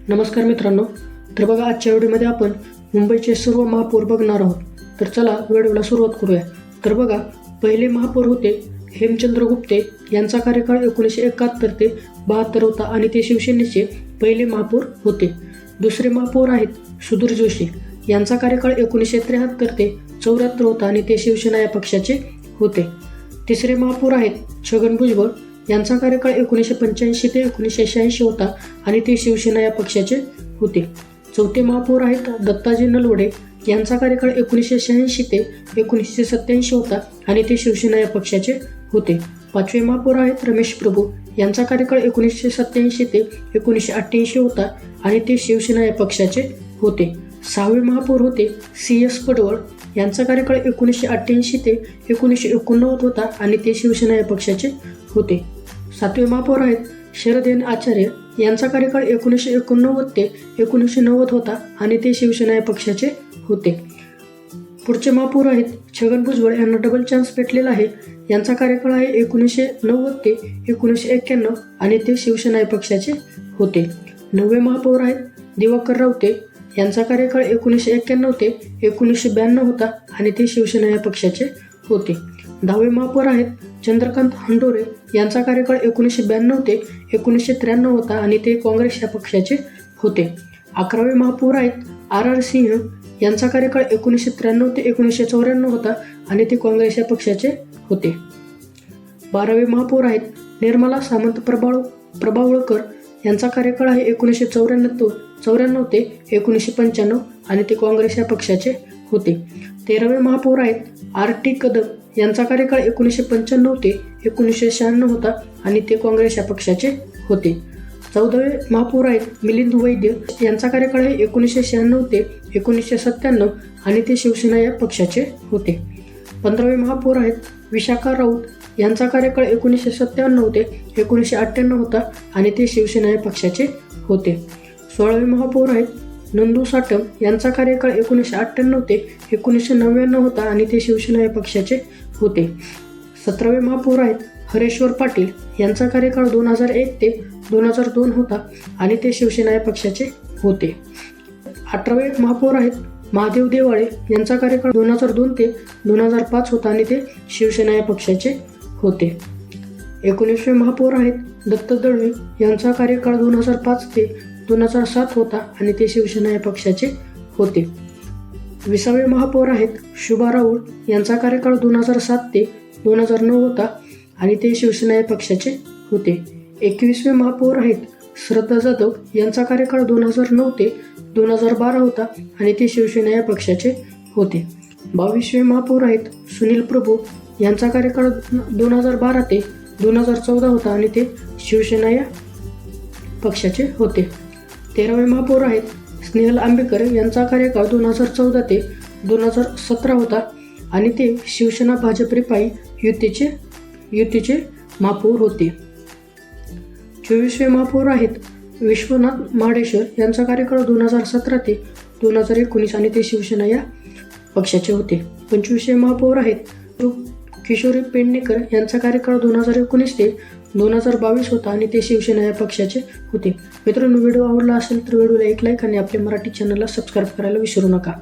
नमस्कार मित्रांनो, तर बघा आजच्या व्हिडिओमध्ये आपण मुंबईचे सर्व महापौर बघणार आहोत. तर चला व्हिडिओला सुरुवात करूया. तर बघा, पहिले महापौर होते हेमचंद्र गुप्ते. यांचा कार्यकाळ 1971 ते 72 होता आणि ते शिवसेनेचे पहिले महापौर होते. दुसरे महापौर आहेत सुधीर जोशी. यांचा कार्यकाळ 1973 ते 74 होता आणि ते शिवसेना या पक्षाचे होते. तिसरे महापौर आहेत छगन भुजबळ. यांचा कार्यकाळ 1985 ते 1986 होता आणि ते शिवसेना या पक्षाचे होते. चौथे महापौर आहेत दत्ताजी नलवडे. यांचा कार्यकाळ 1986 ते 1987 होता आणि ते शिवसेना या पक्षाचे होते. पाचवे महापौर आहेत रमेश प्रभू. यांचा कार्यकाळ 1987 ते 1988 होता आणि ते शिवसेना या पक्षाचे होते. सहावे महापौर होते CS पडवळ. यांचा कार्यकाळ 1988 ते 1989 होता आणि ते शिवसेना या पक्षाचे होते. सातवे महापौर आहेत शरद एन आचार्य. यांचा कार्यकाळ 1989 ते 1990 होता आणि ते शिवसेना या पक्षाचे होते. पुढचे महापौर आहेत छगन भुजबळ. यांना डबल चान्स भेटलेला आहे. यांचा कार्यकाळ आहे 1990 ते 1991 आणि ते शिवसेना या पक्षाचे होते. नववे महापौर आहेत दिवाकर रावते. यांचा कार्यकाळ 1991 ते 1992 होता आणि ते शिवसेना या पक्षाचे होते. दहावे महापौर आहेत चंद्रकांत हंडोरे. यांचा कार्यकाळ 1992 ते 1993 होता आणि ते काँग्रेस या पक्षाचे होते. 11वे महापौर आहेत RR सिंह. यांचा कार्यकाळ 1993 ते 1994 होता आणि ते काँग्रेस या पक्षाचे होते. 12वे महापौर आहेत निर्मला सामंत प्रभावळकर. यांचा कार्यकाळ आहे 1994 ते 1995 आणि ते काँग्रेस या पक्षाचे होते. 13वे महापौर आहेत RT कदम. यांचा कार्यकाळ 1995 ते 1996 होता आणि ते काँग्रेस या पक्षाचे होते. 14वे महापौर आहेत मिलिंद वैद्य. यांचा कार्यकाळ आहे 1996 ते 1997 आणि ते शिवसेना या पक्षाचे होते. 15वे महापौर आहेत विशाखा राऊत. यांचा कार्यकाळ 1997 ते 1998 होता आणि ते शिवसेना या पक्षाचे होते. 16वे महापौर आहेत नंदू साटम. यांचा कार्यकाळ 1998 ते 1999 होता आणि ते शिवसेना या पक्षाचे होते. 17वे महापौर आहेत हरेश्वर पाटील. यांचा कार्यकाळ 2001 ते 2002 होता आणि ते शिवसेना या पक्षाचे होते. 18वे महापौर आहेत महादेव देवाळे. यांचा कार्यकाळ 2002 ते 2005 होता आणि ते शिवसेना या पक्षाचे होते. 19वे महापौर आहेत दत्त दळवे. यांचा कार्यकाळ 2005 ते 2007 होता आणि ते शिवसेना या पक्षाचे होते. 20वे महापौर आहेत शुभा राऊळ. यांचा कार्यकाळ 2007 ते 2009 होता आणि ते शिवसेना या पक्षाचे होते. 21वे महापौर आहेत श्रद्धा जाधव. यांचा कार्यकाळ 2009 ते 2012 होता आणि ते शिवसेना या पक्षाचे होते. 22वे महापौर आहेत सुनील प्रभू. यांचा कार्यकाळ 2012 ते 2014 होता आणि ते शिवसेना या पक्षाचे होते. 13वे महापौर आहेत स्नेहल आंबेकर. यांचा कार्यकाळ 2014 ते 2017 होता आणि ते शिवसेना भाजप रिपाई युतीचे महापौर होते. 24वे महापौर आहेत विश्वनाथ महाडेश्वर. यांचा कार्यकाळ 2017 ते 2019 आणि ते शिवसेना या पक्षाचे होते. 25वे महापौर आहेत किशोरी पेडणेकर. यांचा कार्यकाळ 2019 ते 2022 होता आणि ते शिवसेना या पक्षाचे होते. मित्रांनो, व्हिडिओ आवडला असेल तर व्हिडिओला एक लाईक आणि आपल्या मराठी चॅनलला सबस्क्राईब करायला विसरू नका.